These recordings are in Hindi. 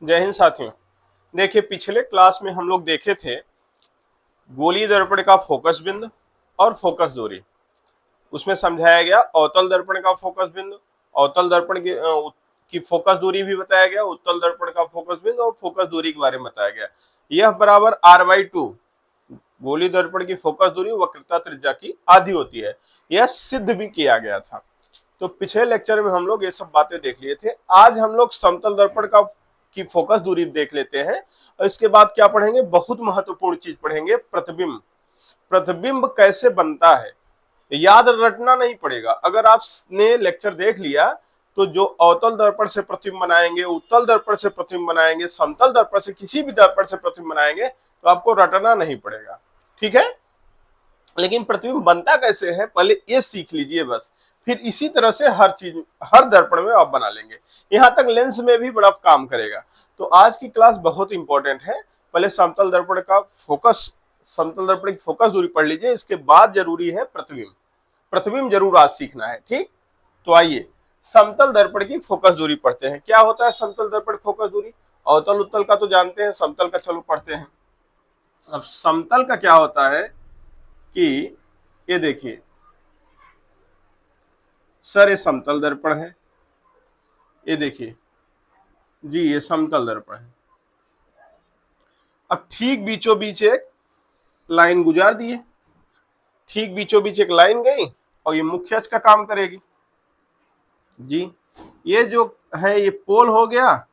जय हिंद साथियों। देखिए, पिछले क्लास में हम लोग देखे थे गोलीय दर्पण का फोकस बिंदु और फोकस दूरी। उसमें समझाया गया अवतल दर्पण का फोकस बिंदु, अवतल दर्पण की फोकस दूरी भी बताया गया, उत्तल दर्पण का फोकस बिंदु और फोकस दूरी के बारे में बताया गया। यह बराबर r/2 गोलीय दर्पण की फोकस दूरी वक्रता त्रिज्या की आधी होती है। यह सिद्ध भी किया गया था। तो पिछले लेक्चर में हम लोग ये सब बातें देख लिए थे। आज हम लोग समतल दर्पण की फोकस दूरी देख लेते हैं और इसके बाद क्या पढ़ेंगे, बहुत महत्वपूर्ण चीज पढ़ेंगे, प्रतिबिंब। प्रतिबिंब कैसे बनता है याद रटना नहीं पड़ेगा। अगर आपने लेक्चर देख लिया तो जो अवतल दर्पण से प्रतिबिंब बनाएंगे, उत्तल दर्पण से प्रतिबिंब बनाएंगे, समतल दर्पण से, किसी भी दर्पण से प्रतिबिंब बनाएंगे तो आपको रटना नहीं पड़ेगा। ठीक है, लेकिन प्रतिबिंब बनता कैसे है पहले ये सीख लीजिए बस, फिर इसी तरह से हर चीज, हर दर्पण में आप बना लेंगे। यहां तक लेंस में भी बड़ा काम करेगा। तो आज की क्लास बहुत इंपॉर्टेंट है। पहले समतल दर्पण का फोकस, समतल दर्पण की फोकस दूरी पढ़ लीजिए, इसके बाद जरूरी है प्रतिबिंब। प्रतिबिंब जरूर आज सीखना है। ठीक, तो आइए समतल दर्पण की फोकस दूरी पढ़ते हैं। क्या होता है समतल दर्पण फोकस दूरी? अवतल उत्तल का तो जानते हैं, समतल का चलो पढ़ते हैं। अब समतल का क्या होता है कि ये देखिए सर, ये समतल दर्पण है, ये देखिए जी, ये समतल दर्पण है। अब ठीक बीचों बीच एक लाइन गुजार दी है, ठीक बीचों बीच एक लाइन गई और ये मुख्य अक्ष का काम करेगी जी। ये जो है ये पोल हो गया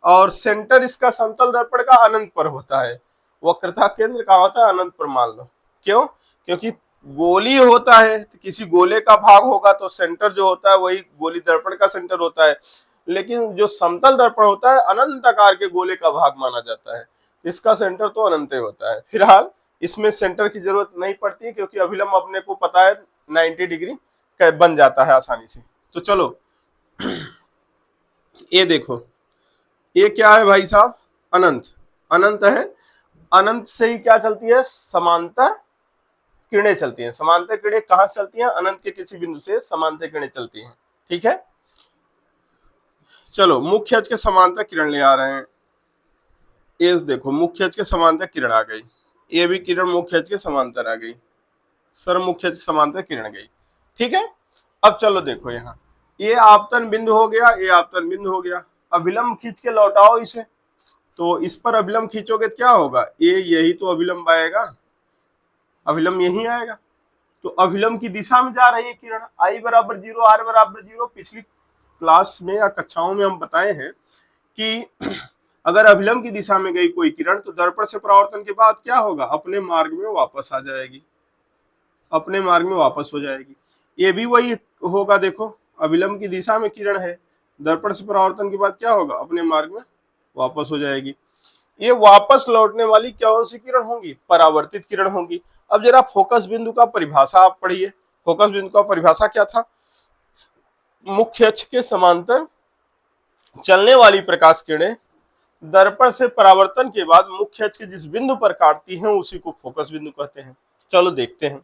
और सेंटर इसका समतल दर्पण का अनंत पर होता है। वक्रता केंद्र कहाँ होता है? अनंत पर मान लो। क्यों? क्योंकि गोली होता है तो किसी गोले का भाग होगा तो सेंटर जो होता है वही गोली दर्पण का सेंटर होता है। लेकिन जो समतल दर्पण होता है अनंत आकार के गोले का भाग माना जाता है, इसका सेंटर तो अनंत होता है। फिलहाल इसमें सेंटर की जरूरत नहीं पड़ती क्योंकि अभिलंब अपने को पता है 90 डिग्री बन जाता है आसानी से। तो चलो ये देखो, ये क्या है भाई साहब? अनंत। अनंत है, अनंत से ही क्या चलती है? समांतर किरणें चलती हैं। समांतर किरणें कहां से चलती हैं? अनंत के किसी बिंदु से समांतर किरणें चलती हैं। ठीक है, चलो मुख्य अक्ष के समांतर किरण ले आ रहे हैं। ये देखो मुख्य अक्ष के समांतर किरण आ गई, ये भी किरण मुख्य अक्ष के समांतर आ गई। सर मुख्य अक्ष के समांतर किरण गई। ठीक है, अब चलो देखो यहाँ ये आपतन बिंदु हो गया, ये आपतन बिंदु हो गया। अभिलंब खींच के लौटाओ इसे, तो इस पर अभिलंब खींचोगे तो क्या होगा? ये यही तो अभिलंब आएगा, अभिलंब यही आएगा। तो अभिलंब की दिशा में जा रही है किरण। I बराबर 0, R बराबर 0। पिछली क्लास में या कक्षाओं में हम बताए हैं कि अगर अभिलंब की दिशा में गई कोई किरण तो दर्पण से परावर्तन के बाद क्या होगा? अपने मार्ग में वापस आ जाएगी, अपने मार्ग में वापस हो जाएगी। ये भी वही होगा। देखो अभिलंब की दिशा में किरण है, दर्पण से परावर्तन के बाद क्या होगा? अपने मार्ग में वापस हो जाएगी। ये वापस लौटने वाली कौन सी किरण होंगी? परावर्तित किरण होंगी। अब जरा फोकस बिंदु का परिभाषा आप पढ़िए। फोकस बिंदु का परिभाषा क्या था? मुख्य अक्ष के समांतर चलने वाली प्रकाश किरणें दर्पण से परावर्तन के बाद मुख्य अक्ष के जिस बिंदु पर काटती हैं उसी को फोकस बिंदु कहते हैं। चलो देखते हैं,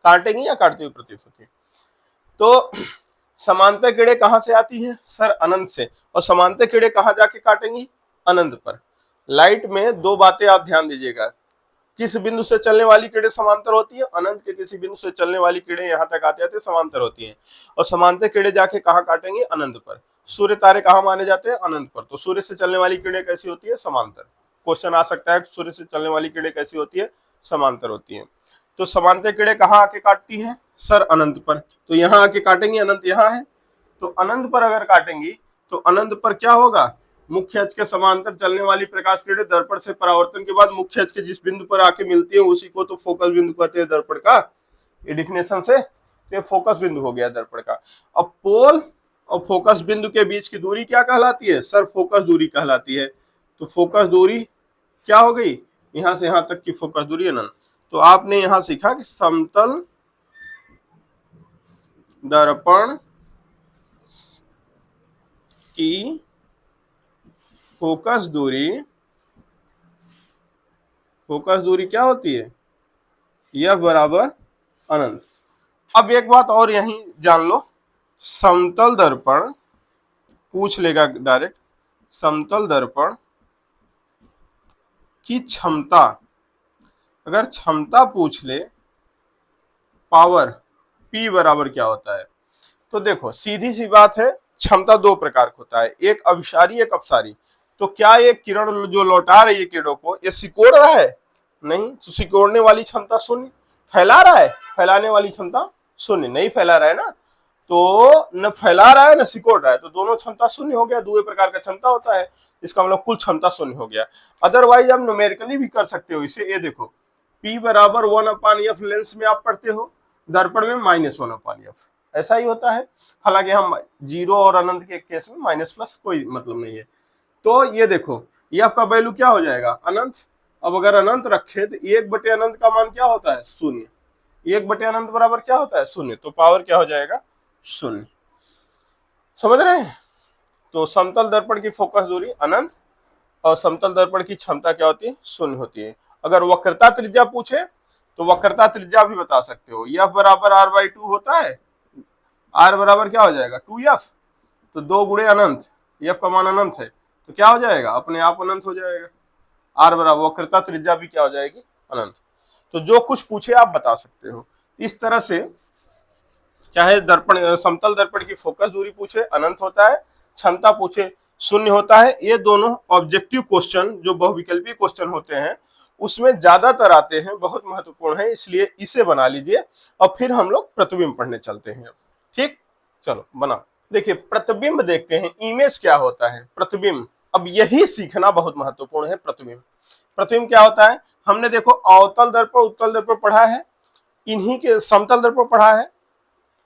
काटेंगी या काटती हुई प्रतीत होती है। तो समांतर किरणें कहां से आती हैं? सर अनंत से। और समांतर किरणें कहां जाके काटेंगी? अनंत पर। लाइट में दो बातें आप ध्यान दीजिएगा, किस बिंदु से चलने वाली किरणें समांतर होती है? अनंत के किसी बिंदु से चलने वाली किरणें यहाँ तक आते आते समांतर होती हैं। और समांतर किरणें जाके कहाँ काटेंगे? अनंत पर। सूर्य तारे कहाँ माने जाते हैं? अनंत पर। तो सूर्य से चलने वाली किरणें कैसी होती है? समांतर। क्वेश्चन आ सकता है सूर्य से चलने वाली किरणें कैसी होती है? समांतर होती है। तो समांतर किरणें कहाँ आके काटती हैं? सर अनंत पर। तो यहाँ आके काटेंगे, अनंत यहाँ है तो अनंत पर अगर काटेंगी तो अनंत पर क्या होगा? मुख्य अक्ष के समांतर चलने वाली प्रकाश किरणें दर्पण से परावर्तन के बाद मुख्य अक्ष के जिस बिंदु पर आके मिलती है उसी को तो फोकस बिंदु कहते हैं दर्पण का। ये डिफिनेशन से ये फोकस बिंदु हो गया दर्पण का। अब पोल और फोकस बिंदु के बीच की दूरी क्या कहलाती है? सर फोकस दूरी कहलाती है। तो फोकस दूरी क्या हो गई? यहां से यहां तक की फोकस दूरी अनंत। तो आपने यहां सीखा कि समतल दर्पण की फोकस दूरी क्या होती है? यह बराबर अनंत। अब एक बात और यहीं जान लो, समतल दर्पण पूछ लेगा डायरेक्ट, समतल दर्पण की क्षमता, अगर क्षमता पूछ ले, पावर P बराबर क्या होता है, तो देखो सीधी सी बात है, क्षमता दो प्रकार का होता है, एक अभिसारी एक अपसारी। तो क्या ये किरण जो लौटा रही है किरणों को, ये सिकोड़ रहा है? नहीं, तो सिकोड़ने वाली क्षमता शून्य। फैला रहा है? फैलाने वाली क्षमता शून्य। नहीं फैला रहा है ना, तो न फैला रहा है न सिकोड़ रहा है, तो दोनों क्षमता शून्य हो गया। दो प्रकार का क्षमता होता है, इसका मतलब कुल क्षमता शून्य हो गया। अदरवाइज आप न्यूमेरिकली भी कर सकते हो इसे। ये देखो P बराबर 1/f लेंस में आप पढ़ते हो, दर्पण में -1/f, ऐसा ही होता है। हालांकि हम जीरो और अनंत के केस में माइनस प्लस कोई मतलब नहीं है। तो ये देखो, ये आपका वैल्यू क्या हो जाएगा, अनंत। अब अगर अनंत रखे तो 1/अनंत का मान क्या होता है, शून्य। 1/अनंत बराबर क्या होता है, शून्य। तो पावर क्या हो जाएगा, शून्य। समझ रहे हैं? तो समतल दर्पण की फोकस दूरी अनंत और समतल दर्पण की क्षमता क्या होती है, शून्य होती है। अगर वक्रता त्रिज्या पूछे तो वक्रता त्रिज्या भी बता सकते हो, F बराबर r/2 होता है। r बराबर क्या हो जाएगा, 2f। तो 2 गुणे अनंत, F का मान अनंत है, तो क्या हो जाएगा, अपने आप अनंत हो जाएगा। r बराबर वक्रता त्रिज्या भी क्या हो जाएगी, अनंत। तो जो कुछ पूछे आप बता सकते हो। इस तरह से चाहे दर्पण समतल दर्पण की फोकस दूरी पूछे अनंत होता है, क्षमता पूछे शून्य होता है। ये दोनों ऑब्जेक्टिव क्वेश्चन जो बहुविकल्पी क्वेश्चन होते हैं उसमें ज्यादातर आते हैं, बहुत महत्वपूर्ण है, इसलिए इसे बना लीजिए और फिर हम लोग प्रतिबिंब पढ़ने चलते हैं। ठीक, चलो बनाओ। देखिए प्रतिबिंब देखते हैं, इमेज क्या होता है, प्रतिबिंब। अब यही सीखना बहुत महत्वपूर्ण है। प्रतिबिंब, प्रतिबिंब क्या होता है, हमने देखो अवतल दर्पण उत्तल दर्पण पढ़ा है, इन्हीं के समतल दर्पण पढ़ा है,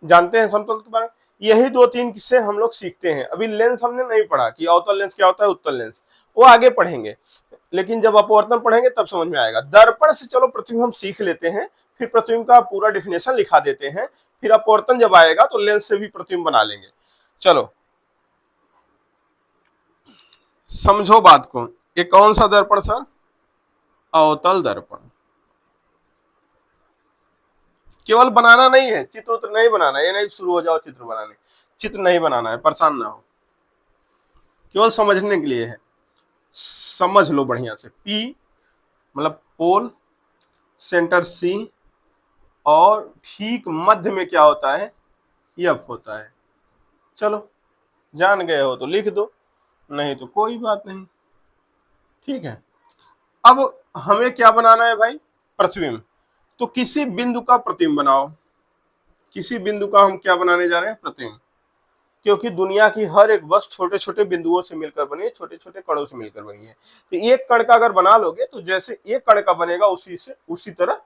जानते हैं समतल के बारे में। यही दो तीन किस्से हम लोग सीखते हैं। अभी लेंस हमने नहीं पढ़ा कि अवतल लेंस क्या होता है, उत्तल लेंस, वो आगे पढ़ेंगे, लेकिन जब अपवर्तन पढ़ेंगे तब समझ में आएगा। दर्पण से चलो प्रतिबिंब हम सीख लेते हैं, फिर प्रतिबिंब का पूरा डिफिनेशन लिखा देते हैं, फिर अपवर्तन जब आएगा तो लेंस से भी प्रतिबिंब बना लेंगे। चलो समझो बात को। ये कौन सा दर्पण सर, अवतल दर्पण। केवल बनाना नहीं है, चित्र नहीं बनाना, ये नहीं शुरू हो जाओ चित्र बनाने, चित्र नहीं बनाना है, परेशान ना हो, केवल समझने के लिए है। समझ लो बढ़िया से। P मतलब पोल, सेंटर C, और ठीक मध्य में क्या होता है, F होता है। चलो जान गए हो तो लिख दो, नहीं तो कोई बात नहीं। ठीक है, अब हमें क्या बनाना है भाई, प्रतिबिंब। तो किसी बिंदु का प्रतिबिंब बनाओ। किसी बिंदु का हम क्या बनाने जा रहे हैं, प्रतिबिंब। क्योंकि दुनिया की हर एक वस्तु छोटे छोटे बिंदुओं से मिलकर बनी है, छोटे छोटे कणों से मिलकर बनी है। तो एक कण का अगर बना लोगे तो जैसे एक कण का बनेगा उसी तरह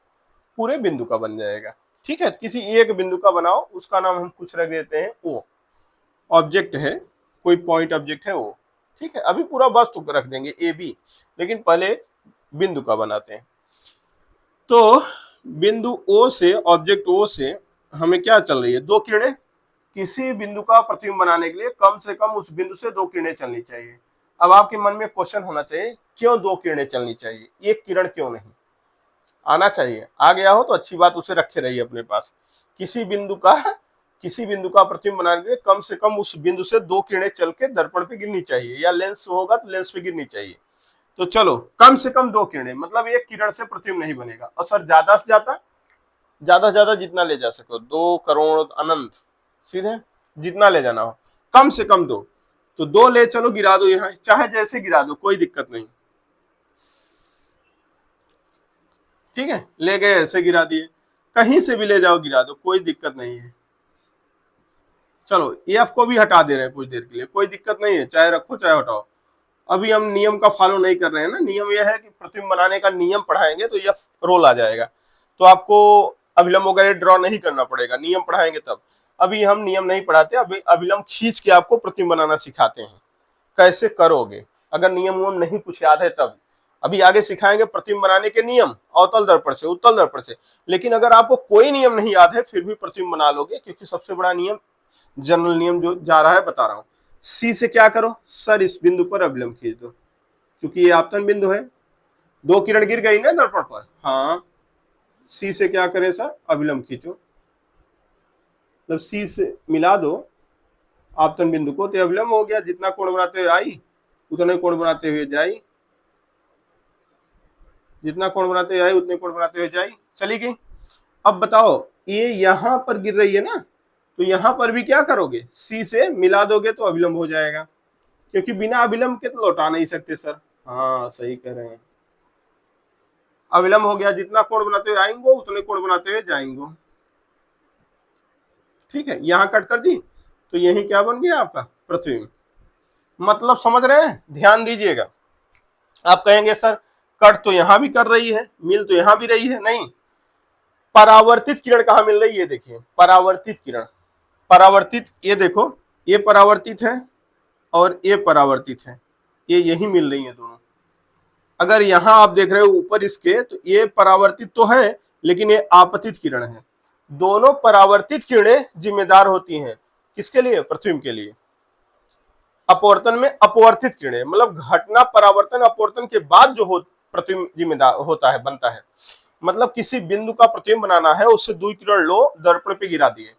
पूरे बिंदु का बन जाएगा। ठीक है, किसी एक बिंदु का बनाओ, उसका नाम हम कुछ रख देते हैं ओ, ऑब्जेक्ट है, कोई पॉइंट ऑब्जेक्ट है वो। ठीक है, अभी पूरा वस्तु रख देंगे ए बी, लेकिन पहले बिंदु का बनाते हैं। तो बिंदु ओ से, ऑब्जेक्ट ओ से हमें क्या चल रही है, दो किरणें। किसी बिंदु का प्रतिबिंब बनाने के लिए कम से कम उस बिंदु से दो किरणें चलनी चाहिए। अब आपके मन में क्वेश्चन होना चाहिए, क्यों दो किरणें चलनी चाहिए, एक किरण क्यों नहीं आना चाहिए। आ गया हो तो अच्छी बात, उसे रखे रहिए अपने पास। किसी बिंदु का प्रतिबिंब बनाने के लिए कम से कम उस बिंदु से दो किरणें चल के दर्पण पे गिरनी चाहिए, या लेंस होगा तो लेंस पे गिरनी चाहिए। तो चलो कम से कम दो किरणें, मतलब एक किरण से प्रतिबिंब नहीं बनेगा। और सर ज्यादा से ज्यादा जितना ले जा सको, 2 करोड़ अनंत, सीधे जितना ले जाना हो, कम से कम दो। तो दो ले चलो, गिरा दो यहाँ, चाहे जैसे गिरा दो, कोई दिक्कत नहीं। ठीक है, ले गए ऐसे गिरा दिए, कहीं से भी ले जाओ गिरा दो, कोई दिक्कत नहीं है। चलो एफ को भी हटा दे रहे हैं कुछ देर के लिए, कोई दिक्कत नहीं है, चाहे रखो चाहे हटाओ। अभी हम नियम का फॉलो नहीं कर रहे हैं ना, नियम यह है कि प्रतिबिंब बनाने का नियम पढ़ाएंगे तो यह रोल आ जाएगा, तो आपको अभिलंब वगैरह ड्रॉ नहीं करना पड़ेगा, नियम पढ़ाएंगे तब। अभी हम नियम नहीं पढ़ाते, अभी अभिलंब खींच के आपको प्रतिबिंब बनाना सिखाते हैं, कैसे करोगे अगर नियम नहीं कुछ याद है तब। अभी आगे सिखाएंगे प्रतिबिंब बनाने के नियम, अवतल दर्पण से, उत्तल दर्पण से। लेकिन अगर आपको कोई नियम नहीं याद है फिर भी प्रतिबिंब बना लोगे, क्योंकि सबसे बड़ा नियम, जनरल नियम जो जा रहा है बता रहा हूं। सी से क्या करो सर, इस बिंदु पर अभिलंब खींच दो, क्योंकि ये आपतन बिंदु है, दो किरण गिर गई ना दर्पण पर। हाँ, सी से क्या करें सर, अभिलंब खींचो, मतलब सी से मिला दो आपतन बिंदु को, तो अभिलंब हो गया, जितना कोण बनाते हुए आई उतने कोण बनाते हुए जाई, जितना कोण बनाते हुए आई उतने कोण बनाते हुए जाई, चली गई। अब बताओ ये यहां पर गिर रही है ना, तो यहां पर भी क्या करोगे, सी से मिला दोगे तो अभिलंब हो जाएगा, क्योंकि बिना अभिलंब के तो लौटा नहीं सकते सर। हाँ सही कह रहे हैं, अविलंब हो गया, जितना कोण बनाते हुए आएंगे उतने कोण बनाते हुए जाएंगे। ठीक है, यहां कट कर दी तो यही क्या बन गया आपका पृथ्वी। मतलब समझ रहे हैं, ध्यान दीजिएगा। आप कहेंगे सर कट तो यहां भी कर रही है, मिल तो यहां भी रही है, नहीं, परावर्तित किरण कहां मिल रही है, देखिए परावर्तित किरण, परावर्तित, ये देखो ये परावर्तित है और ये परावर्तित है, ये यही मिल रही है दोनों। अगर यहां आप देख रहे हो ऊपर इसके, तो ये परावर्तित तो है लेकिन ये आपतित किरण है। दोनों परावर्तित किरणें जिम्मेदार होती हैं किसके लिए, पृथ्वी के लिए। अपवर्तन में अपवर्तित किरणें, मतलब घटना परावर्तन अपवर्तन के बाद जो हो प्रतिबिंब जिम्मेदार होता है, बनता है। मतलब किसी बिंदु का प्रतिबिंब बनाना है, उससे 2 किरण लो, दर्पण पे गिरा दिए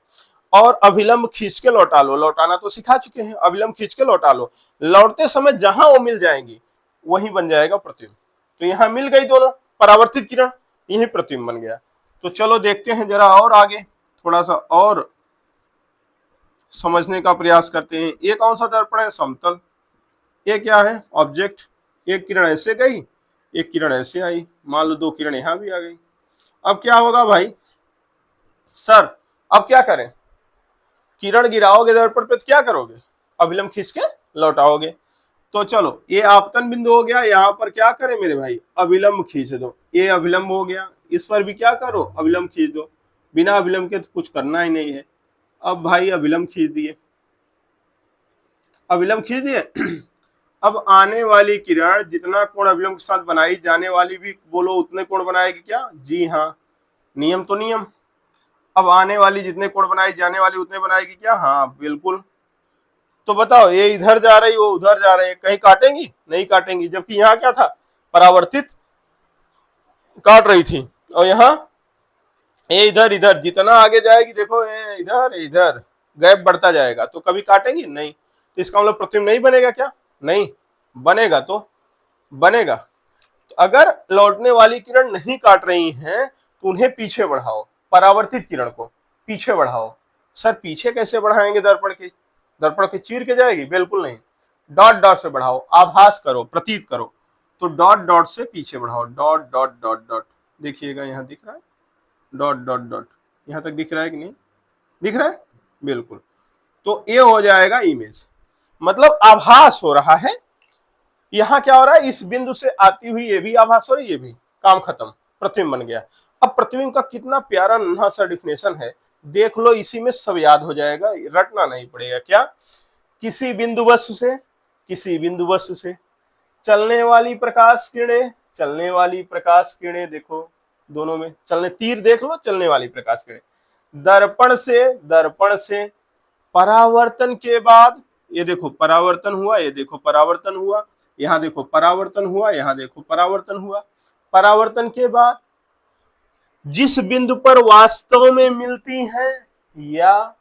और अभिलंब खींच के लौटा लो, लौटाना तो सिखा चुके हैं, अभिलंब खींच के लौटा लो, लौटते समय जहां वो मिल जाएंगी वही बन जाएगा प्रतिबिंब। तो यहां मिल गई दोनों परावर्तित किरण, यही प्रतिबिंब बन गया। तो चलो देखते हैं जरा और आगे, थोड़ा सा और समझने का प्रयास करते हैं। ये कौन सा दर्पण है, समतल, ये क्या है, ऑब्जेक्ट। एक किरण ऐसे गई, एक किरण ऐसे आई, मान लो 2 किरण यहां भी आ गई। अब क्या होगा भाई, सर अब क्या करें, किरण गिराओगे दर्पण पे तो क्या करोगे, अभिलंब खींच के लौटाओगे। तो चलो ये आपतन बिंदु हो गया, यहां पर क्या करें मेरे भाई, अभिलंब खींच दो, ये अभिलंब हो गया, इस पर भी क्या करो, अभिलंब खींच दो, बिना अभिलंब के तो कुछ करना ही नहीं है। अब भाई अभिलंब खींच दिए, अभिलंब खींच दिए। अब आने वाली किरण जितना कोण अभिलंब के साथ बनाई जाने वाली भी बोलो उतने कोण बनाएगी क्या, जी हाँ, नियम तो नियम। अब आने वाली जितने कोण बनाई जाने वाली उतने बनाएगी क्या, हाँ बिल्कुल। तो बताओ ये इधर जा रही वो उधर जा रही है, कहीं काटेंगी नहीं काटेंगी, जबकि यहाँ क्या था, परावर्तित काट रही थी, और यहाँ ये इधर इधर जितना आगे जाएगी देखो, ये इधर इधर गैप बढ़ता जाएगा, तो कभी काटेंगी नहीं। तो इसका मतलब प्रतिबिंब नहीं बनेगा क्या, नहीं बनेगा, तो बनेगा। तो अगर लौटने वाली किरण नहीं काट रही हैं तो उन्हें पीछे बढ़ाओ, परावर्तित किरण को पीछे बढ़ाओ। सर पीछे कैसे बढ़ाएंगे, दर्पण के चीर के जाएगी, बिल्कुल नहीं, डॉट डॉट से बढ़ाओ, आभास करो, प्रतीत करो। तो डॉट डॉट से पीछे बढ़ाओ, डॉट डॉट डॉट डॉट, देखिएगा यहाँ दिख रहा है, डॉट डॉट डॉट, यहां तक दिख रहा है कि नहीं, दिख रहा है, बिल्कुल। तो ये हो जाएगा इमेज, मतलब आभास हो रहा है। यहां क्या हो रहा है, इस बिंदु से आती हुई ये भी आभास हो रही है, ये भी, काम खत्म, प्रतिबिंब बन गया। अब प्रतिबिंब का कितना प्यारा नन्हा सा डिफिनेशन है, देख लो, इसी में सब याद हो जाएगा, रटना नहीं पड़ेगा। क्या, किसी बिंदु वस्तु से, किसी बिंदु वस्तु से चलने वाली प्रकाश किरणें, चलने वाली प्रकाश किरणें, देखो दोनों में चलने, तीर देख लो, चलने वाली प्रकाश किरणें, दर्पण से परावर्तन के बाद, ये देखो परावर्तन हुआ, ये देखो परावर्तन हुआ, यहां देखो परावर्तन हुआ, यहां देखो परावर्तन हुआ, परावर्तन के बाद जिस बिंदु पर वास्तव में मिलती हैं या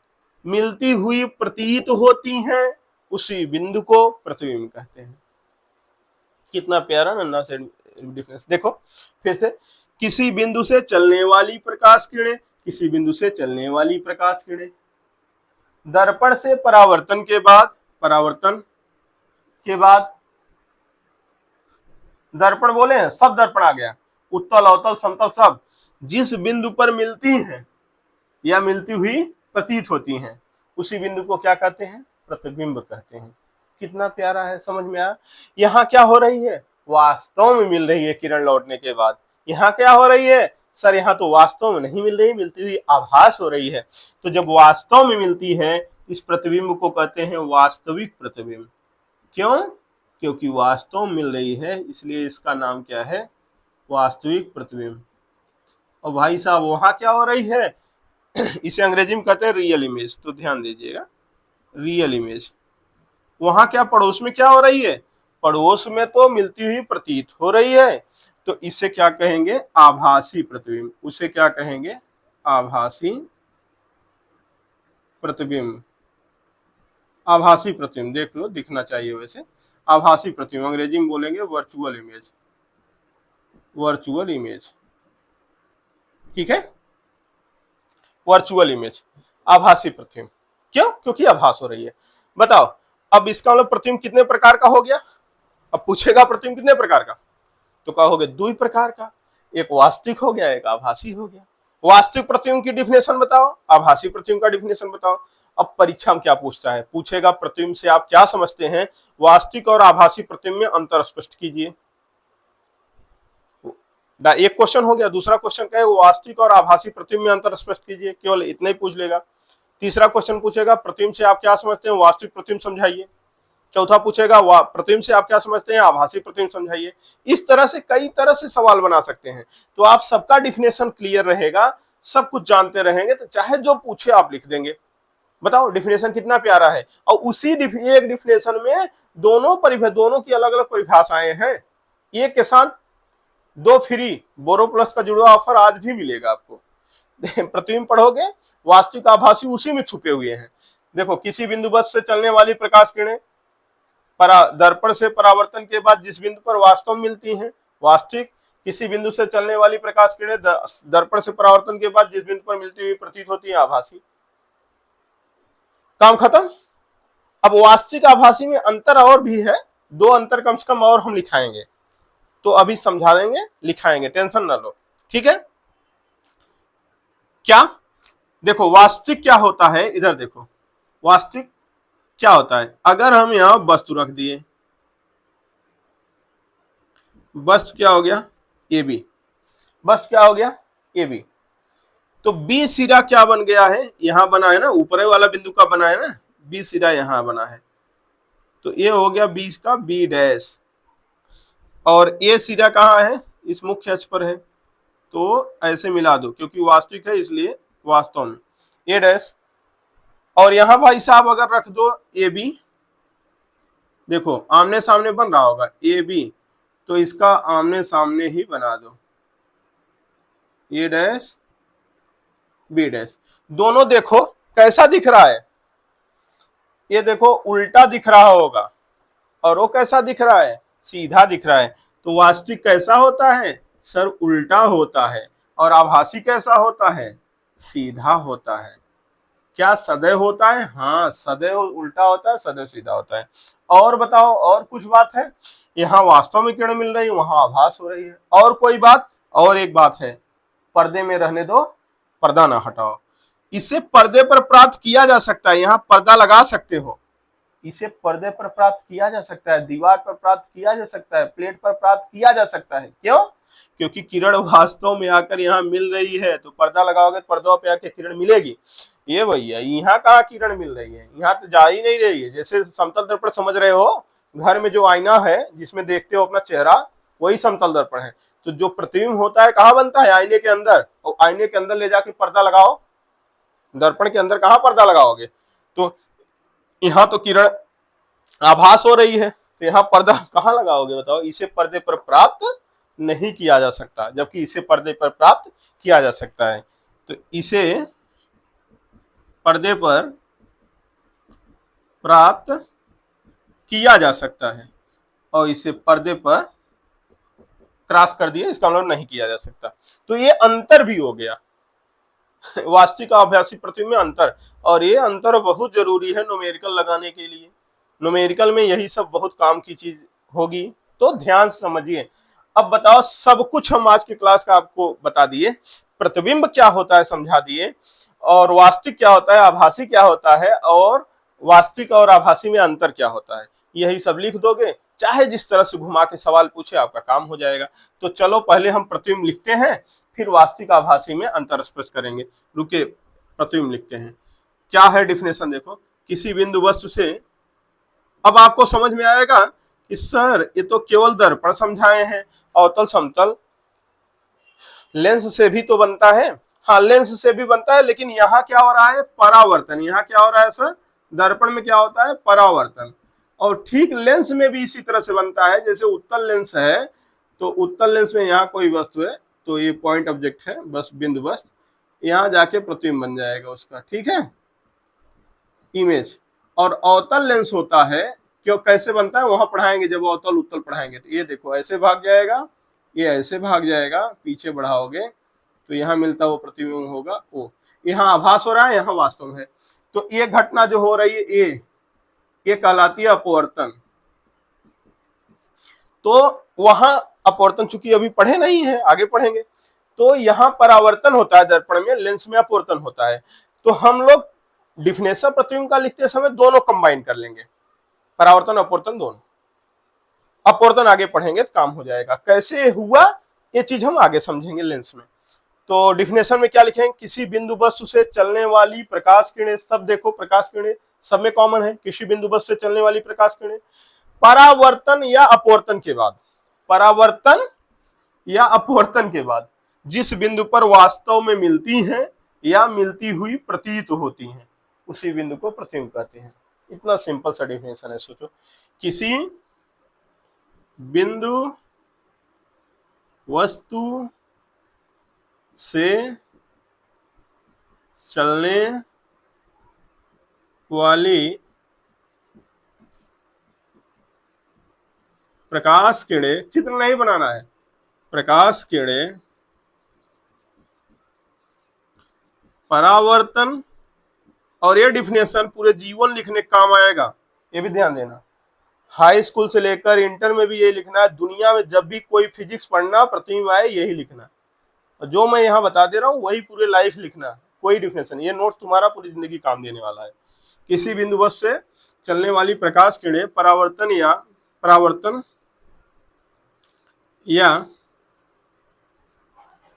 मिलती हुई प्रतीत होती हैं उसी बिंदु को प्रतिबिंब कहते हैं। कितना प्यारा नन्हा से डिफरेंस, देखो फिर से, किसी बिंदु से चलने वाली प्रकाश किरणें, किसी बिंदु से चलने वाली प्रकाश किरणें, दर्पण से परावर्तन के बाद, परावर्तन के बाद दर्पण बोले हैं, सब दर्पण आ गया, उत्तल अवतल समतल सब, जिस बिंदु पर मिलती हैं या मिलती हुई प्रतीत होती हैं उसी बिंदु को क्या कहते हैं, प्रतिबिंब कहते हैं। कितना प्यारा है, समझ में आया। यहाँ क्या हो रही है, वास्तव में मिल रही है किरण लौटने के बाद। यहाँ क्या हो रही है, सर यहाँ तो वास्तव में नहीं मिल रही, मिलती हुई आभास हो रही है। तो जब वास्तव में मिलती है इस प्रतिबिंब को कहते हैं वास्तविक प्रतिबिंब। क्यों, क्योंकि वास्तव में मिल रही है, इसलिए इसका नाम क्या है, वास्तविक प्रतिबिंब। और भाई साहब वहां क्या हो रही है, इसे अंग्रेजी में कहते हैं रियल इमेज, तो ध्यान दीजिएगा, रियल इमेज। वहां क्या, पड़ोस में क्या हो रही है, पड़ोस में तो मिलती हुई प्रतीत हो रही है, तो इसे क्या कहेंगे, आभासी प्रतिबिंब। उसे क्या कहेंगे, आभासी प्रतिबिंब, आभासी प्रतिबिंब, देख लो दिखना चाहिए वैसे, आभासी प्रतिबिंब, अंग्रेजी में बोलेंगे वर्चुअल इमेज, वर्चुअल इमेज, ठीक है, वर्चुअल इमेज, आभासी प्रतिबिंब। क्यों? क्योंकि आभास हो रही है। बताओ, अब इसका मतलब प्रतिबिंब कितने प्रकार का हो गया? अब पूछेगा प्रतिबिंब कितने प्रकार का, तो कहोगे दो प्रकार का, एक वास्तविक हो गया, एक आभासी हो गया। वास्तविक प्रतिबिंब की डिफिनेशन बताओ, आभासी प्रतिबिंब का डिफिनेशन बताओ। अब परीक्षा में क्या पूछता है, पूछेगा प्रतिबिंब से आप क्या समझते हैं, वास्तविक और आभासी प्रतिबिंब में अंतर स्पष्ट कीजिए। एक क्वेश्चन हो गया। दूसरा क्वेश्चन क्या है, वास्तविक और आभासी प्रतिबिंब में अंतर स्पष्ट कीजिए, केवल इतना ही पूछ लेगा। तीसरा क्वेश्चन पूछेगा प्रतिबिंब से आप क्या समझते हैं, वास्तविक प्रतिबिंब समझाइए। चौथा पूछेगा प्रतिबिंब से आप क्या समझते हैं, आभासी प्रतिबिंब समझाइए। इस तरह से कई तरह से सवाल बना सकते हैं। तो आप सबका डिफिनेशन क्लियर रहेगा, सब कुछ जानते रहेंगे, तो चाहे जो पूछे आप लिख देंगे। बताओ डिफिनेशन कितना प्यारा है। और उसी एक डिफिनेशन में दोनों की अलग अलग परिभाषाएं हैं। एक के साथ दो फ्री बोरो प्लस का जुड़ा ऑफर आज भी मिलेगा आपको। प्रतिबिंब पढ़ोगे, वास्तविक आभासी उसी में छुपे हुए हैं। देखो, किसी बिंदु बस से चलने वाली प्रकाश किरणें दर्पण से परावर्तन के बाद जिस बिंदु पर वास्तव में मिलती हैं, वास्तविक। किसी बिंदु से चलने वाली प्रकाश किरणें दर्पण से परावर्तन के बाद जिस बिंदु पर मिलती हुई प्रतीत होती है, आभासी। काम खत्म। अब वास्तविक आभासी में अंतर और भी है, दो अंतर कम से कम और हम लिखाएंगे, तो अभी समझा देंगे, लिखाएंगे, टेंशन ना लो, ठीक है। क्या? देखो वास्तविक क्या होता है, इधर देखो, वास्तविक क्या होता है। अगर हम यहां वस्तु रख दिए, वस्तु क्या हो गया, ए बी, वस्तु क्या हो गया, ए बी, तो बी सिरा क्या बन गया है, यहां बना है ना, ऊपर वाला बिंदु का बना है ना, बी सिरा यहां बना है, तो ये हो गया 20 का बी डैश, और ए सिरा कहाँ है, इस मुख्य अक्ष पर है, तो ऐसे मिला दो, क्योंकि वास्तविक है इसलिए वास्तव में ए डैश। और यहां भाई साहब अगर रख दो ए बी, देखो आमने सामने बन रहा होगा ए बी, तो इसका आमने सामने ही बना दो, ए डैश बी डैश। दोनों देखो कैसा दिख रहा है, ये देखो उल्टा दिख रहा होगा, और वो कैसा दिख रहा है, सीधा दिख रहा है। तो वास्तविक कैसा होता है सर, उल्टा होता है। और आभासी कैसा होता है, सीधा होता है। क्या सदैव होता है, हाँ सदैव उल्टा होता है, सदैव सीधा होता है। और बताओ, और कुछ बात है, यहाँ वास्तव में किरण मिल रही है, वहां आभास हो रही है। और कोई बात, और एक बात है, पर्दे में रहने दो, पर्दा ना हटाओ। इसे पर्दे पर प्राप्त किया जा सकता है, यहाँ पर्दा लगा सकते हो, इसे पर्दे पर प्राप्त किया जा सकता है, दीवार पर प्राप्त किया जा सकता है, प्लेट पर प्राप्त किया जा सकता है। क्यों? क्योंकि किरण वास्तव में आकर यहाँ मिल रही है, तो पर्दा लगाओगे तो पर्दों पे आके किरण मिलेगी। ये भैया यहाँ कहाँ किरण मिल रही है, यहाँ तो जा ही नहीं रही है। जैसे समतल दर्पण समझ रहे हो, घर में जो आईना है जिसमें देखते हो अपना चेहरा, वही समतल दर्पण है। तो जो प्रतिबिंब होता है कहाँ बनता है, आईने के अंदर, और आईने के अंदर ले जाके पर्दा लगाओ, दर्पण के अंदर कहाँ पर्दा लगाओगे। तो यहाँ तो किरण आभास हो रही है, तो यहाँ पर्दा कहाँ लगाओगे बताओ। इसे पर्दे पर प्राप्त नहीं किया जा सकता, जबकि इसे पर्दे पर प्राप्त किया जा सकता है। तो इसे पर्दे पर प्राप्त किया जा सकता है, और इसे पर्दे पर क्रॉस कर दिया, इसका मतलब नहीं किया जा सकता। तो ये अंतर भी हो गया वास्तविक आभासी प्रतिबिंब में अंतर। और ये अंतर बहुत जरूरी है न्यूमेरिकल लगाने के लिए, न्यूमेरिकल में यही सब बहुत काम की चीज होगी, तो ध्यान से समझिए। अब बताओ, सब कुछ हम आज की क्लास का आपको बता दिए, प्रतिबिंब क्या होता है समझा दिए, और वास्तविक क्या होता है, आभासी क्या होता है, और वास्तविक और आभासी में अंतर क्या होता है, यही सब लिख दोगे। चाहे जिस तरह से घुमा के सवाल पूछे, आपका काम हो जाएगा। तो चलो पहले हम प्रतिबिंब लिखते हैं, फिर वास्तविक आभासी में अंतर स्पष्ट करेंगे। रुके, प्रतिबिंब लिखते हैं। क्या है डिफिनेशन, देखो, किसी बिंदु वस्तु से, अब आपको समझ में आएगा कि सर ये तो केवल दर्पण समझाए हैं, अवतल समतल लेंस से भी तो बनता है। हाँ लेंस से भी बनता है, लेकिन यहाँ क्या हो रहा है, परावर्तन। यहाँ क्या हो रहा है सर, दर्पण में क्या होता है, परावर्तन। और ठीक लेंस में भी इसी तरह से बनता है, जैसे उत्तल लेंस है, तो उत्तल लेंस में यहाँ कोई वस्तु है, तो ये पॉइंट ऑब्जेक्ट है, बस बिंदु वस्तु, यहाँ जाके प्रतिबिंब बन जाएगा उसका, ठीक है, इमेज। और अवतल लेंस होता है, क्यों कैसे बनता है वहां पढ़ाएंगे, जब अवतल उत्तल पढ़ाएंगे। तो ये देखो ऐसे भाग जाएगा, ये ऐसे भाग जाएगा, पीछे बढ़ाओगे तो यहाँ मिलता वो प्रतिबिंब होगा ओ, यहाँ आभास हो रहा है, यहाँ वास्तव में है। तो ये घटना जो हो रही है ये कहलाती है अपवर्तन। तो वहां अपवर्तन चूंकि अभी पढ़े नहीं है, आगे पढ़ेंगे। तो यहाँ परावर्तन होता है दर्पण में, लेंस में अपवर्तन होता है। तो हम लोग डिफिनेशन प्रतिबिंब का लिखते समय दोनों कंबाइन कर लेंगे, परावर्तन अपवर्तन दोनों। अपवर्तन आगे पढ़ेंगे तो काम हो जाएगा, कैसे हुआ ये चीज हम आगे समझेंगे लेंस में। तो डिफिनेशन में क्या लिखेंगे, किसी बिंदु वस्तु से चलने वाली प्रकाश किरणें, सब देखो प्रकाश किरणें सब में कॉमन है, किसी बिंदु वस्तु से चलने वाली प्रकाश किरणें परावर्तन या अपवर्तन के बाद, परावर्तन या अपवर्तन के बाद जिस बिंदु पर वास्तव में मिलती हैं या मिलती हुई प्रतीत होती हैं, उसी बिंदु को प्रतिबिंब कहते हैं। इतना सिंपल सा डेफिनेशन है। सोचो, किसी बिंदु वस्तु से चलने वाली प्रकाश किरणें, चित्र नहीं बनाना है, प्रकाश किरणें परावर्तन, और ये डिफिनेशन पूरे जीवन लिखने काम आएगा, ये भी ध्यान देना। हाई स्कूल से लेकर इंटर में भी यही लिखना है, दुनिया में जब भी कोई फिजिक्स पढ़ना प्रतिबिंब आए यही लिखना, और जो मैं यहाँ बता दे रहा हूँ वही पूरे लाइफ लिखना, कोई डिफिनेशन। ये नोट तुम्हारा पूरी जिंदगी काम देने वाला है। किसी बिंदु वस्तु से चलने वाली प्रकाश किरणें परावर्तन या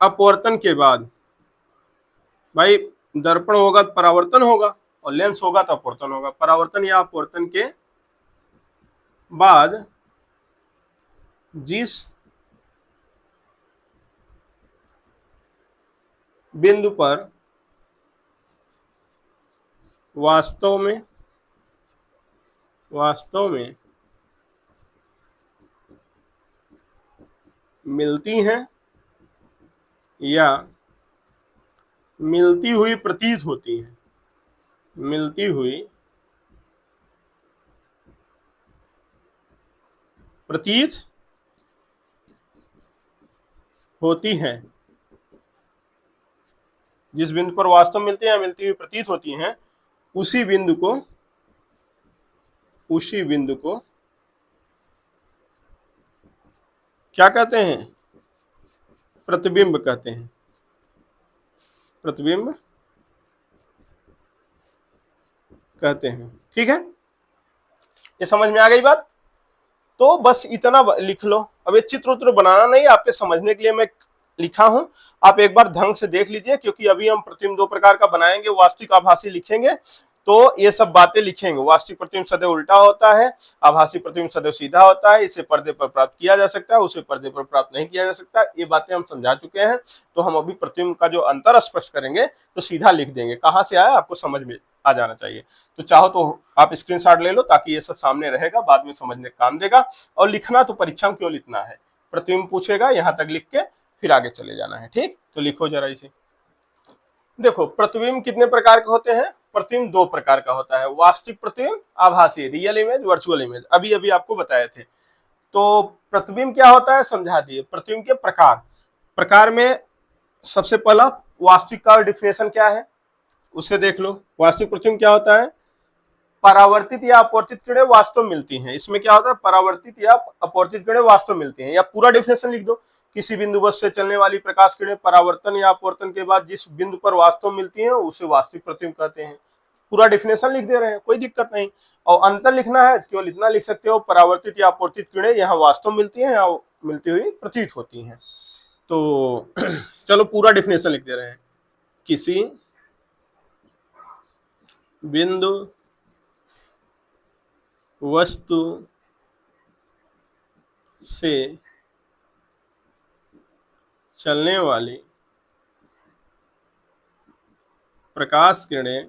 अपवर्तन के बाद, भाई दर्पण होगा तो परावर्तन होगा और लेंस होगा तो अपवर्तन होगा, परावर्तन या अपवर्तन के बाद जिस बिंदु पर वास्तव में मिलती हैं या मिलती हुई प्रतीत होती हैं, मिलती हुई प्रतीत होती हैं, जिस बिंदु पर वास्तव में मिलती हैं या मिलती हुई प्रतीत होती हैं, उसी बिंदु को क्या कहते हैं, प्रतिबिंब कहते हैं, प्रतिबिंब कहते हैं। ठीक है, ये समझ में आ गई बात। तो बस इतना लिख लो। अब ये चित्र उत्र बनाना नहीं, आपके समझने के लिए मैं लिखा हूं, आप एक बार ढंग से देख लीजिए, क्योंकि अभी हम प्रतिबिंब दो प्रकार का बनाएंगे, वास्तविक आभासी लिखेंगे, तो ये सब बातें लिखेंगे। वास्तविक प्रतिबिंब सदैव उल्टा होता है, आभासी प्रतिबिंब सदैव सीधा होता है, इसे पर्दे पर प्राप्त किया जा सकता है, उसे पर्दे पर प्राप्त नहीं किया जा सकता। ये बातें हम समझा चुके हैं। तो हम अभी प्रतिबिंब का जो अंतर स्पष्ट करेंगे तो सीधा लिख देंगे, कहां से आया आपको समझ में आ जाना चाहिए। तो चाहो तो आप स्क्रीनशॉट ले लो, ताकि ये सब सामने रहेगा, बाद में समझने काम देगा। और लिखना तो परीक्षा में क्यों लिखना है, प्रतिबिंब पूछेगा यहां तक लिख के फिर आगे चले जाना है। ठीक, तो लिखो जरा इसे। देखो प्रतिबिंब कितने प्रकार के होते हैं, प्रतिबिंब दो प्रकार का होता है, वास्तविक प्रतिबिंब, आभासी, रियल इमेज, वर्चुअल इमेज, अभी अभी आपको बताए थे। तो प्रतिबिंब क्या होता है समझा दिए। प्रतिबिंब के प्रकार में सबसे पहला वास्तविक का डिफिनेशन क्या है उसे देख लो। वास्तविक प्रतिबिंब क्या होता है, परावर्तित या अपवर्तित किरणें वास्तव मिलती हैं। इसमें क्या होता है, परावर्तित या अपवर्तित किरणें वास्तव मिलती हैं, या पूरा डिफिनेशन लिख दो, किसी बिंदु वस्तु से चलने वाली प्रकाश किरणें परावर्तन या अपवर्तन के बाद जिस बिंदु पर वास्तव मिलती हैं उसे वास्तविक प्रतिबिंब कहते हैं। पूरा डिफिनेशन लिख दे रहे हैं, कोई दिक्कत नहीं। और अंतर लिखना है केवल इतना लिख सकते हो, परावर्तित या अपवर्तित किरणें यहाँ वास्तव मिलती हैं या मिलती हुई प्रतीत होती हैं। तो चलो पूरा डिफिनेशन लिख दे रहे हैं, किसी बिंदु वस्तु से चलने वाली प्रकाश किरणें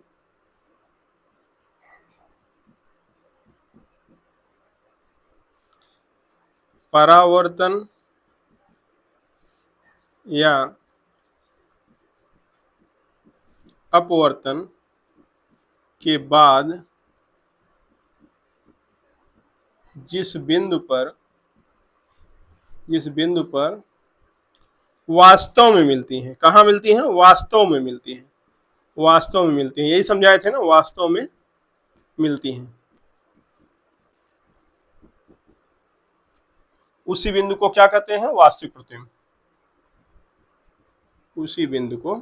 परावर्तन या अपवर्तन के बाद जिस बिंदु पर वास्तव में मिलती हैं, कहाँ मिलती हैं, वास्तव में मिलती हैं, वास्तव में मिलती हैं, यही समझाए थे ना, वास्तव में मिलती हैं, उसी बिंदु को क्या कहते हैं, वास्तविक प्रतिबिंब। उसी बिंदु को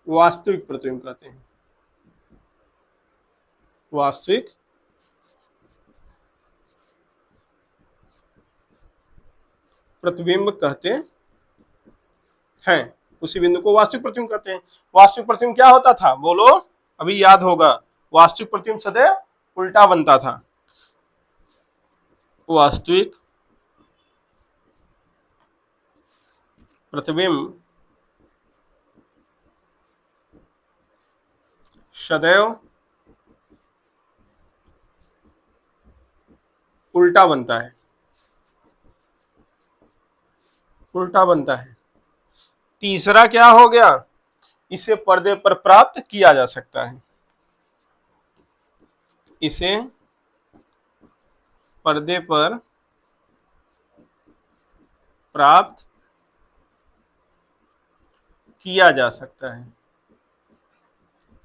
वास्तविक प्रतिबिंब कहते हैं, वास्तविक प्रतिबिंब कहते हैं, उसी बिंदु को वास्तविक प्रतिबिंब कहते हैं। वास्तविक प्रतिबिंब क्या होता था, बोलो, अभी याद होगा, वास्तविक प्रतिबिंब सदैव उल्टा बनता था। वास्तविक प्रतिबिंब सदैव उल्टा बनता है, उल्टा बनता है। तीसरा क्या हो गया, इसे पर्दे पर प्राप्त किया जा सकता है, इसे पर्दे पर प्राप्त किया जा सकता है।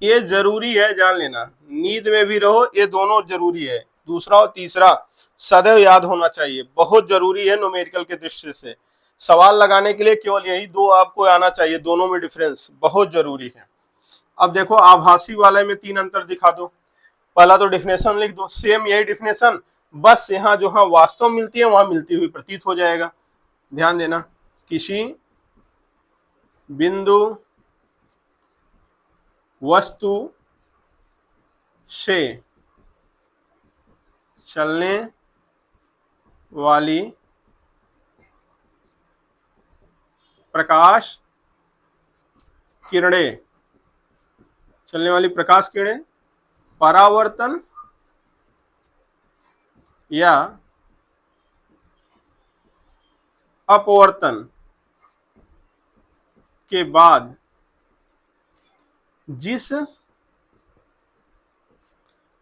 ये जरूरी है जान लेना, नींद में भी रहो, ये दोनों जरूरी है, दूसरा और तीसरा सदैव याद होना चाहिए, बहुत जरूरी है न्यूमेरिकल के दृष्टि से। सवाल लगाने के लिए केवल यही दो आपको आना चाहिए, दोनों में डिफरेंस बहुत जरूरी है। अब देखो आभासी वाले में 3 अंतर दिखा दो। पहला तो डिफिनेशन लिख दो, सेम यही डिफिनेशन, बस यहाँ जो हाँ वास्तव मिलती है वहां मिलती हुई प्रतीत हो जाएगा। ध्यान देना, किसी बिंदु वस्तु से चलने वाली प्रकाश किरणें, चलने वाली प्रकाश किरणें परावर्तन या अपवर्तन के बाद जिस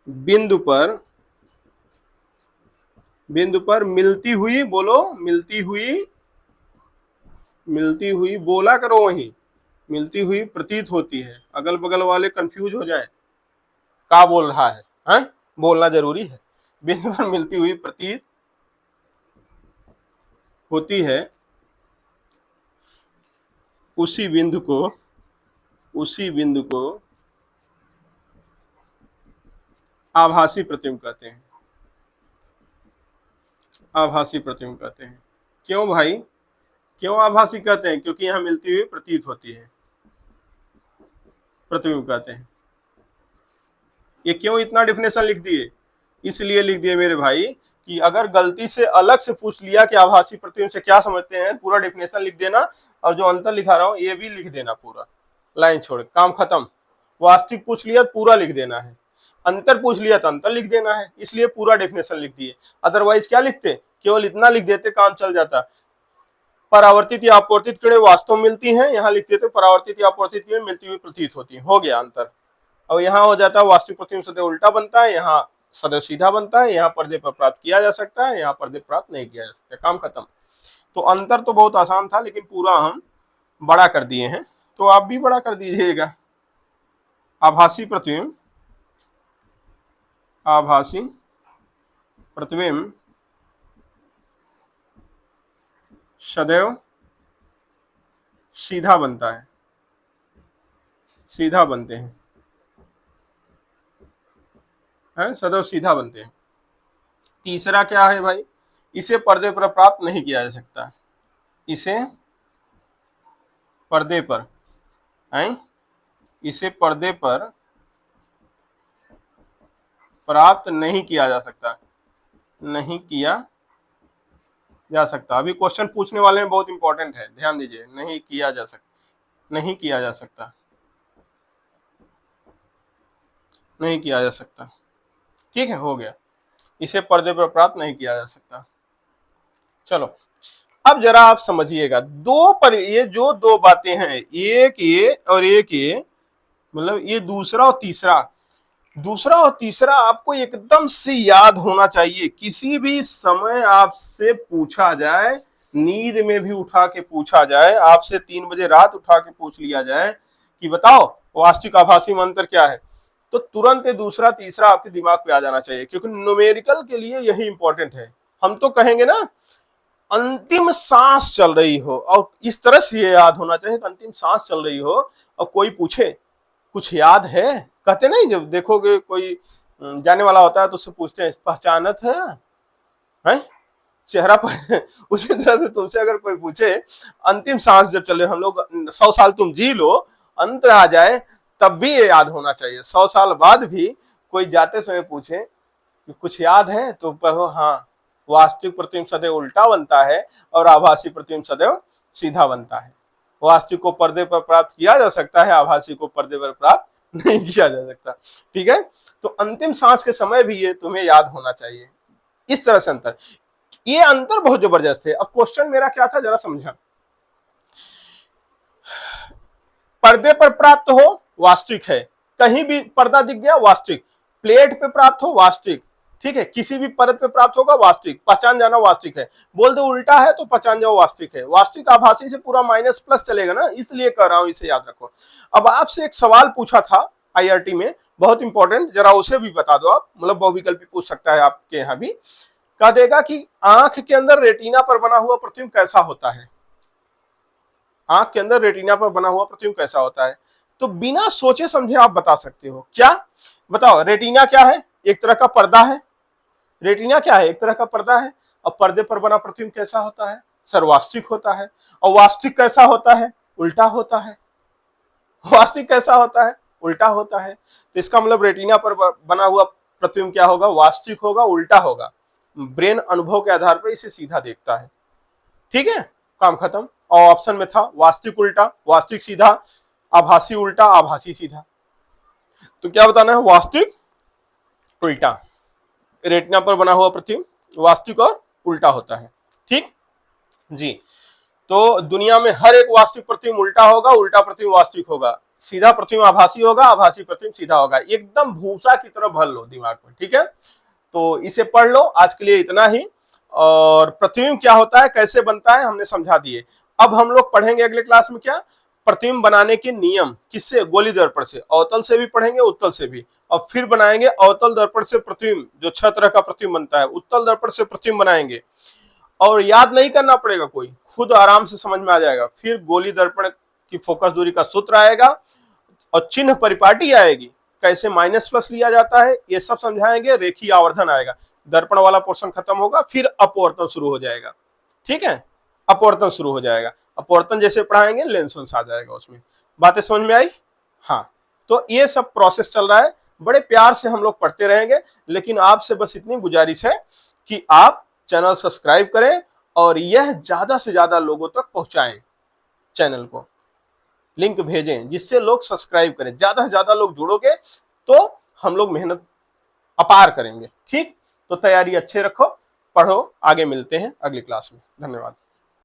बिंदु पर मिलती हुई, बोलो मिलती हुई बोला करो वहीं, मिलती हुई प्रतीत होती है। अगल बगल वाले कंफ्यूज हो जाए, क्या बोल रहा है, हैं? बोलना जरूरी है। बिंदु पर मिलती हुई प्रतीत होती है, उसी बिंदु को आभासी प्रतिबिंब कहते हैं, आभासी प्रतिबिंब कहते हैं। क्यों भाई, क्यों आभासी कहते हैं, क्योंकि यहां मिलती हुई प्रतीत होती है, प्रतिबिंब कहते हैं। ये क्यों इतना डिफिनेशन लिख दिए, इसलिए लिख दिए मेरे भाई कि अगर गलती से अलग से पूछ लिया कि आभासी प्रतिबिंब से क्या समझते हैं, पूरा डिफिनेशन लिख देना, और जो अंतर लिखा रहा हूं ये भी लिख देना, पूरा लाइन छोड़, काम खत्म। वास्तविक पूछ लिया तो पूरा लिख देना है, अंतर पूछ लिया तो अंतर लिख देना है, इसलिए पूरा डेफिनेशन लिख दिए। अदरवाइज क्या लिखते, केवल इतना लिख देते, काम चल जाता। परावर्तित या अपवर्तित किरणें वास्तव में मिलती हैं, यहाँ लिख देते परावर्तित या अपवर्तित किरणें मिलती हुई प्रतीत होती है, हो गया अंतर। और यहाँ हो जाता है वास्तविक प्रतिबिंब सदैव उल्टा बनता है, यहाँ सदैव सीधा बनता है, यहाँ पर्दे पर प्राप्त किया जा सकता है, यहाँ पर्दे प्राप्त नहीं किया जा सकता, काम खत्म। तो अंतर तो बहुत आसान था, लेकिन पूरा हम बड़ा कर दिए हैं, तो आप भी बड़ा कर दीजिएगा। आभासी प्रतिबिंब सदैव सीधा बनता है, सीधा बनते हैं, सदैव सीधा बनते हैं। तीसरा क्या है भाई, इसे पर्दे पर प्राप्त नहीं किया जा सकता, इसे पर्दे पर, इसे पर्दे पर प्राप्त नहीं किया जा सकता, नहीं किया जा सकता। अभी क्वेश्चन पूछने वाले में बहुत इंपॉर्टेंट है, ध्यान दीजिए, नहीं किया जा सकता, नहीं किया जा सकता, नहीं किया जा सकता, ठीक है, हो गया, इसे पर्दे पर प्राप्त नहीं किया जा सकता। चलो अब जरा आप समझिएगा, दो पर ये जो दो बातें हैं, एक ये और एक ये, मतलब ये दूसरा और तीसरा, दूसरा और तीसरा आपको एकदम से याद होना चाहिए। किसी भी समय आपसे पूछा जाए, नींद में भी उठा के पूछा जाए, आपसे 3 बजे रात उठा के पूछ लिया जाए कि बताओ वास्तविक आभासी मंत्र क्या है, तो तुरंत ये दूसरा तीसरा आपके दिमाग पे आ जाना चाहिए, क्योंकि न्यूमेरिकल के लिए यही इंपॉर्टेंट है। हम तो कहेंगे ना, अंतिम सांस चल रही हो, और इस तरह से ये याद होना चाहिए कि अंतिम सांस चल रही हो और कोई पूछे कुछ याद है, कहते नहीं, जब देखोगे कोई जाने वाला होता है तो उससे पूछते हैं पहचानत है चेहरा पर उसी तरह से तुमसे अगर कोई पूछे अंतिम सांस जब चले, हम लोग 100 साल तुम जी लो, अंत आ जाए, तब भी ये याद होना चाहिए। 100 साल बाद भी कोई जाते समय पूछे कि कुछ याद है, तो कहो हाँ, वास्तविक प्रतिबिंब सदैव उल्टा बनता है और आभासी प्रतिबिंब सदैव सीधा बनता है। वास्तविक को पर्दे पर प्राप्त किया जा सकता है, आभासी को पर्दे पर प्राप्त नहीं किया जा सकता। ठीक है, तो अंतिम सांस के समय भी ये तुम्हें याद होना चाहिए। इस तरह से अंतर, ये अंतर बहुत जबरदस्त है। अब क्वेश्चन मेरा क्या था जरा समझा। पर्दे पर प्राप्त हो वास्तविक है, कहीं भी पर्दा दिख गया वास्तविक, प्लेट पे प्राप्त हो वास्तविक, ठीक है, किसी भी परत पे प्राप्त होगा वास्तविक, पहचान जाना वास्तविक है। बोल दो उल्टा है तो पहचान जाओ वास्तविक है। वास्तविक आभासी से पूरा माइनस प्लस चलेगा ना, इसलिए कह रहा हूं, इसे याद रखो। अब आपसे एक सवाल पूछा था आईआरटी में, बहुत इंपॉर्टेंट, जरा उसे भी बता दो आप, मतलब बहुविकल्पी पूछ सकता है आपके यहां भी। कह देगा कि आंख के अंदर रेटिना पर बना हुआ प्रतिबिंब कैसा होता है। आंख के अंदर रेटिना पर बना हुआ प्रतिबिंब कैसा होता है, तो बिना सोचे समझे आप बता सकते हो। क्या बताओ, रेटिना क्या है? एक तरह का पर्दा है। रेटिना क्या है? एक तरह का पर्दा है। और पर्दे पर बना प्रतिबिंब कैसा होता है? सर वास्तविक होता है। और वास्तविक कैसा होता है? उल्टा होता है। वास्तविक कैसा होता है? उल्टा होता है। तो इसका मतलब रेटिना पर बना हुआ प्रतिबिंब क्या होगा? वास्तविक होगा, उल्टा होगा। ब्रेन अनुभव के आधार पर इसे सीधा देखता है। ठीक है, काम खत्म। और ऑप्शन में था वास्तविक उल्टा, वास्तविक सीधा, आभासी उल्टा, आभासी सीधा। तो क्या बताना है? वास्तविक उल्टा। रेटिना पर बना हुआ प्रतिबिंब वास्तविक और उल्टा होता है। ठीक जी, तो दुनिया में हर एक वास्तविक प्रतिबिंब उल्टा होगा, उल्टा प्रतिबिंब वास्तविक होगा, सीधा प्रतिबिंब आभासी होगा, आभासी प्रतिबिंब सीधा होगा। एकदम भूसा की तरह भर लो दिमाग में। ठीक है, तो इसे पढ़ लो। आज के लिए इतना ही। और प्रतिबिंब क्या होता है, कैसे बनता है, हमने समझा दिए। अब हम लोग पढ़ेंगे अगले क्लास में क्या, प्रतिबिंब बनाने के नियम। किससे? गोली दर्पण से। अवतल से भी पढ़ेंगे, उत्तल से भी। और फिर बनाएंगे अवतल दर्पण से प्रतिबिंब, जो 6 तरह का प्रतिबिंब बनता है। उत्तल दर्पण से प्रतिबिंब बनाएंगे, और याद नहीं करना पड़ेगा, कोई खुद आराम से समझ में आ जाएगा। फिर गोली दर्पण की फोकस दूरी का सूत्र आएगा, और चिन्ह परिपाटी आएगी, कैसे माइनस प्लस लिया जाता है, ये सब समझाएंगे। रेखीय आवर्धन आएगा। दर्पण वाला पोर्शन खत्म होगा, फिर अपवर्तन शुरू हो जाएगा। ठीक है, अपवर्तन शुरू हो जाएगा। अपवर्तन जैसे पढ़ाएंगे, लेंस वेंस आ जाएगा उसमें। बातें समझ में आई? हाँ, तो ये सब प्रोसेस चल रहा है। बड़े प्यार से हम लोग पढ़ते रहेंगे, लेकिन आपसे बस इतनी गुजारिश है कि आप चैनल सब्सक्राइब करें और यह ज्यादा से ज्यादा लोगों तक पहुंचाएं। चैनल को लिंक भेजें, जिससे लोग सब्सक्राइब करें। ज्यादा से ज्यादा लोग जुड़ोगे तो हम लोग मेहनत अपार करेंगे। ठीक, तो तैयारी अच्छे रखो, पढ़ो। आगे मिलते हैं अगली क्लास में। धन्यवाद।